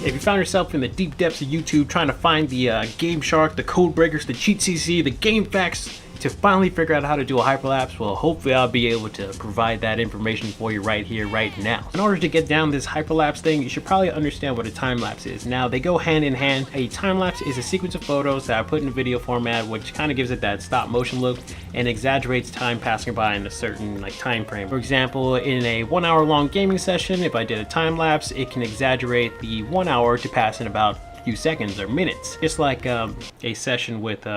If you found yourself in the deep depths of YouTube trying to find the Game Shark, the code breakers, the cheat CC, the game facts to finally figure out how to do a hyperlapse, well, hopefully I'll be able to provide that information for you right here, right now. In order to get down this hyperlapse thing, you should probably understand what a time lapse is. Now, they go hand in hand. A time lapse is a sequence of photos that I put in video format, which kind of gives it that stop motion look and exaggerates time passing by in a certain time frame. For example, in a 1 hour long gaming session, if I did a time lapse, it can exaggerate the 1 hour to pass in about a few seconds or minutes. Just like a session with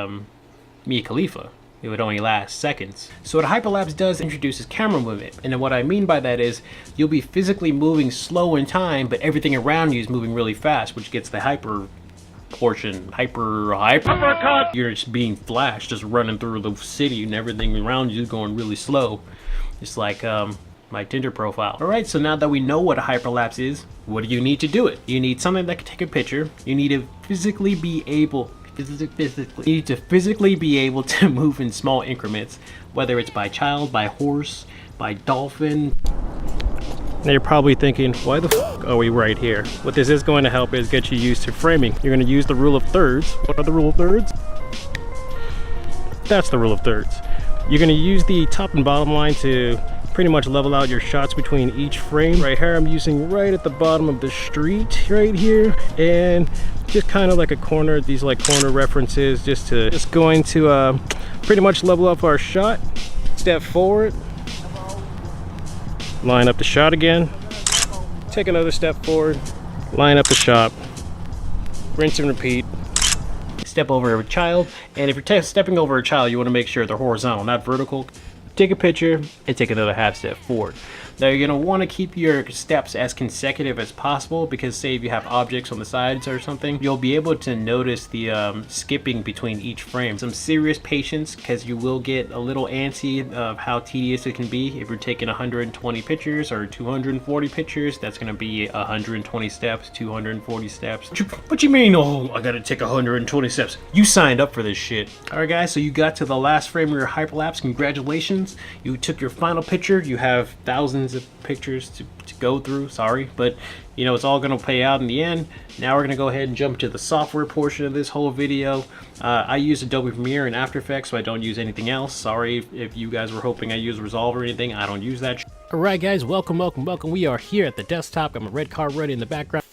Mia Khalifa. It would only last seconds. So what a hyperlapse does introduces camera movement. And what I mean by that is you'll be physically moving slow in time, but everything around you is moving really fast, which gets the hyper portion, hypercut. You're just being flashed, just running through the city and everything around you is going really slow. Just like my Tinder profile. All right, so now that we know what a hyperlapse is, what do you need to do it? You need something that can take a picture. You need to physically be able to move in small increments, whether it's by child, by horse, by dolphin. Now you're probably thinking, why the f are we right here? What this is going to help is get you used to framing. You're going to use the rule of thirds. What are the rule of thirds? That's the rule of thirds. You're going to use the top and bottom line to pretty much level out your shots between each frame. Right here I'm using right at the bottom of the street right here, and just kind of like a corner, these like corner references, just going to pretty much level up our shot. Step forward, line up the shot again, take another step forward, line up the shot, rinse and repeat. Step over a child, and if you're stepping over a child, you want to make sure they're horizontal, not vertical. Take a picture and take another half step forward. Now you're going to want to keep your steps as consecutive as possible, because say if you have objects on the sides or something, you'll be able to notice the skipping between each frame. Some serious patience, because you will get a little antsy of how tedious it can be. If you're taking 120 pictures or 240 pictures, that's going to be 120 steps, 240 steps. What you mean, oh, I gotta take 120 steps? You signed up for this shit. Alright guys, so you got to the last frame of your hyperlapse. Congratulations. You took your final picture. You have thousands of pictures to go through, sorry, but you know it's all gonna pay out in the end. Now we're gonna go ahead and jump to the software portion of this whole video. I use Adobe Premiere and After Effects, so I don't use anything else. Sorry if you guys were hoping I use Resolve or anything. I don't use that. Alright guys, welcome. We are here at the desktop. Got my red car ready in the background.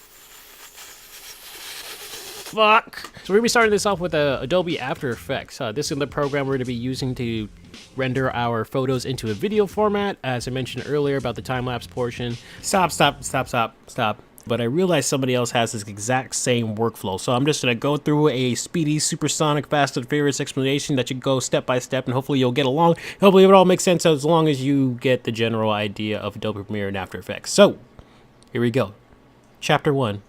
Fuck. So we're gonna be starting this off with Adobe After Effects. This is the program we're gonna be using to render our photos into a video format. As I mentioned earlier about the time-lapse portion. Stop. But I realized somebody else has this exact same workflow, so I'm just gonna go through a speedy, supersonic, fast and furious explanation that you go step by step, and hopefully you'll get along. Hopefully it all makes sense as long as you get the general idea of Adobe Premiere and After Effects. So here we go. Chapter 1,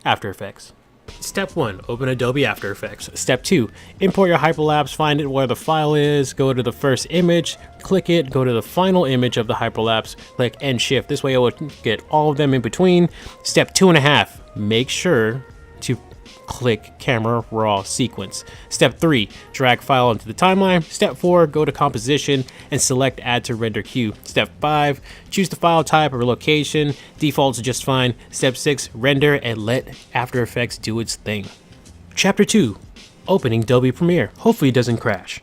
After Effects. Step 1, open Adobe After Effects. Step 2, import your hyperlapse, find it where the file is, go to the first image, click it, go to the final image of the hyperlapse, click End Shift. This way it will get all of them in between. Step 2.5, make sure to click Camera Raw Sequence. Step 3, drag file into the timeline. Step 4, go to Composition and select Add to Render Queue. Step 5, choose the file type or location. Default's just fine. Step 6, render and let After Effects do its thing. Chapter 2, opening Adobe Premiere. Hopefully it doesn't crash.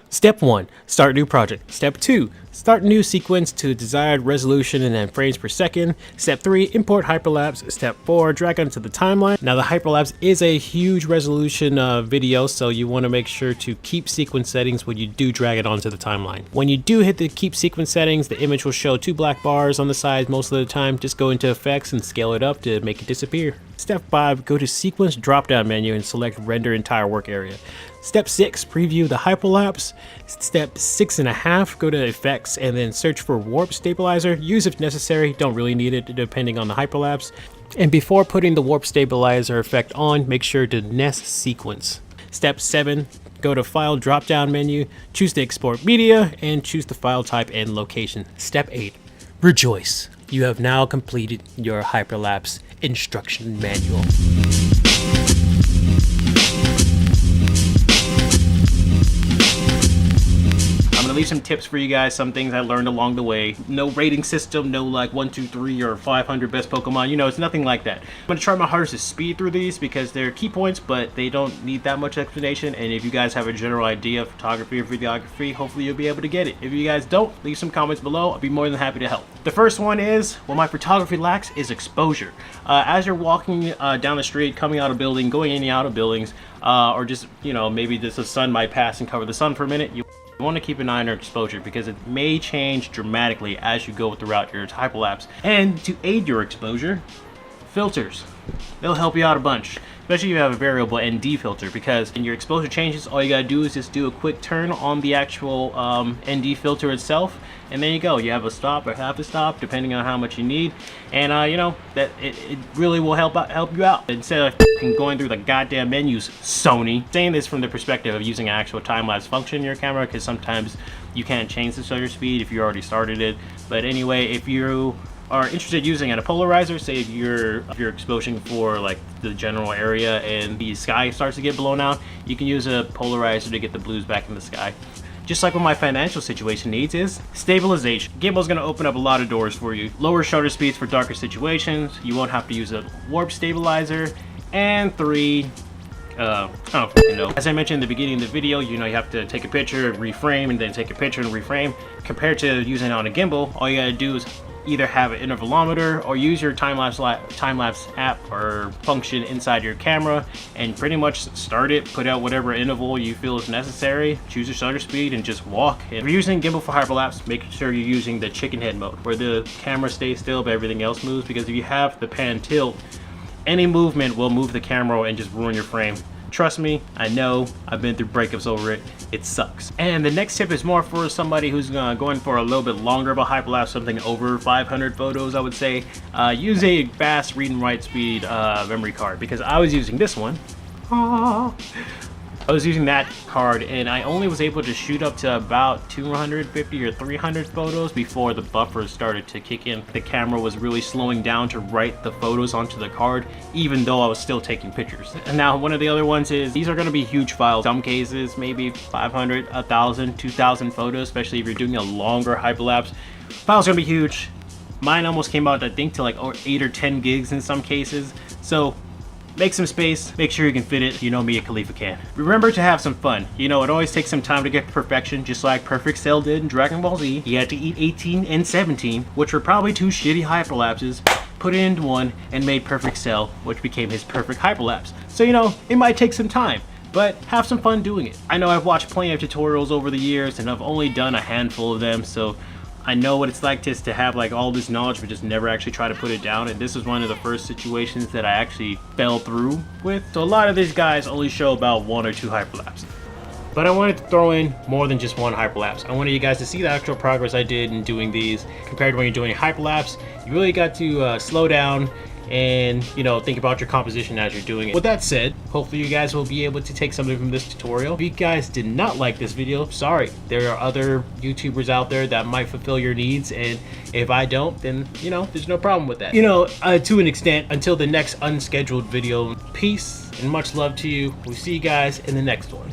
Step 1, start new project. Step 2, start new sequence to desired resolution and then frames per second. Step 3, import hyperlapse. Step 4, drag onto the timeline. Now the hyperlapse is a huge resolution video, so you want to make sure to keep sequence settings when you do drag it onto the timeline. When you do hit the keep sequence settings, the image will show 2 black bars on the sides most of the time. Just go into effects and scale it up to make it disappear. Step 5, go to sequence drop down menu and select render entire work area. Step 6, preview the hyperlapse. Step 6.5, go to effects and then search for warp stabilizer. Use if necessary, don't really need it depending on the hyperlapse. And before putting the warp stabilizer effect on, make sure to nest sequence. Step 7, go to file drop down menu, choose to export media and choose the file type and location. Step 8, rejoice. You have now completed your hyperlapse instruction manual. gonna leave some tips for you guys, some things I learned along the way. No rating system, no like 1, 2, 3 or 500 best Pokemon, you know, it's nothing like that. I'm gonna try my hardest to speed through these because they're key points, but they don't need that much explanation. And if you guys have a general idea of photography or videography, hopefully you'll be able to get it. If you guys don't, leave some comments below. I'll be more than happy to help. The first one is, what my photography lacks is exposure. As you're walking down the street, coming out of building, going in and out of buildings, or just, you know, maybe the sun might pass and cover the sun for a minute, you want to keep an eye on your exposure because it may change dramatically as you go throughout your hyperlapse. And to aid your exposure, filters. They'll help you out a bunch, especially if you have a variable ND filter, because when your exposure changes, all you gotta do is just do a quick turn on the actual ND filter itself, and there you go. You have a stop or half a stop depending on how much you need, and you know that it really will help you out instead of going through the goddamn menus. Sony, saying this from the perspective of using an actual time-lapse function in your camera, because sometimes you can't change the shutter speed if you already started it. But anyway, if you are interested in using a polarizer, say if you're exposing for like the general area and the sky starts to get blown out, you can use a polarizer to get the blues back in the sky. Just like what my financial situation needs is stabilization. Gimbal's gonna open up a lot of doors for you. Lower shutter speeds for darker situations. You won't have to use a warp stabilizer. And 3, I don't fucking know. As I mentioned in the beginning of the video, you know, you have to take a picture and reframe and then take a picture and reframe. Compared to using it on a gimbal, all you gotta do is either have an intervalometer or use your time-lapse app or function inside your camera and pretty much start it, put out whatever interval you feel is necessary, choose your shutter speed, and just walk. If you're using gimbal for hyperlapse, make sure you're using the chicken head mode where the camera stays still but everything else moves, because if you have the pan tilt, any movement will move the camera and just ruin your frame. Trust me, I know, I've been through breakups over it. It sucks. And the next tip is more for somebody who's going for a little bit longer of a hyperlapse, something over 500 photos, I would say. Use a fast read and write speed memory card, because I was using this one. I was using that card and I only was able to shoot up to about 250 or 300 photos before the buffer started to kick in. The camera was really slowing down to write the photos onto the card, even though I was still taking pictures. And now one of the other ones is, these are going to be huge files. Some cases, maybe 500, 1,000, 2,000 photos, especially if you're doing a longer hyperlapse. Files are going to be huge. Mine almost came out, I think, to like 8 or 10 gigs in some cases. So make some space, make sure you can fit it. You know me, a Khalifa can. Remember to have some fun. You know, it always takes some time to get to perfection, just like Perfect Cell did in Dragon Ball Z. He had to eat 18 and 17, which were probably 2 shitty hyperlapses, put it into one, and made Perfect Cell, which became his perfect hyperlapse. So, you know, it might take some time, but have some fun doing it. I know I've watched plenty of tutorials over the years, and I've only done a handful of them, so I know what it's like just to have like all this knowledge but just never actually try to put it down, and this is one of the first situations that I actually fell through with. So a lot of these guys only show about 1 or 2 hyperlapses. But I wanted to throw in more than just one hyperlapse. I wanted you guys to see the actual progress I did in doing these. Compared to when you're doing a hyperlapse, you really got to slow down and, you know, think about your composition as you're doing it. With that said, hopefully you guys will be able to take something from this tutorial. If you guys did not like this video, sorry. There are other YouTubers out there that might fulfill your needs, and if I don't, then, you know, there's no problem with that. You know, to an extent, until the next unscheduled video, peace and much love to you. We'll see you guys in the next one.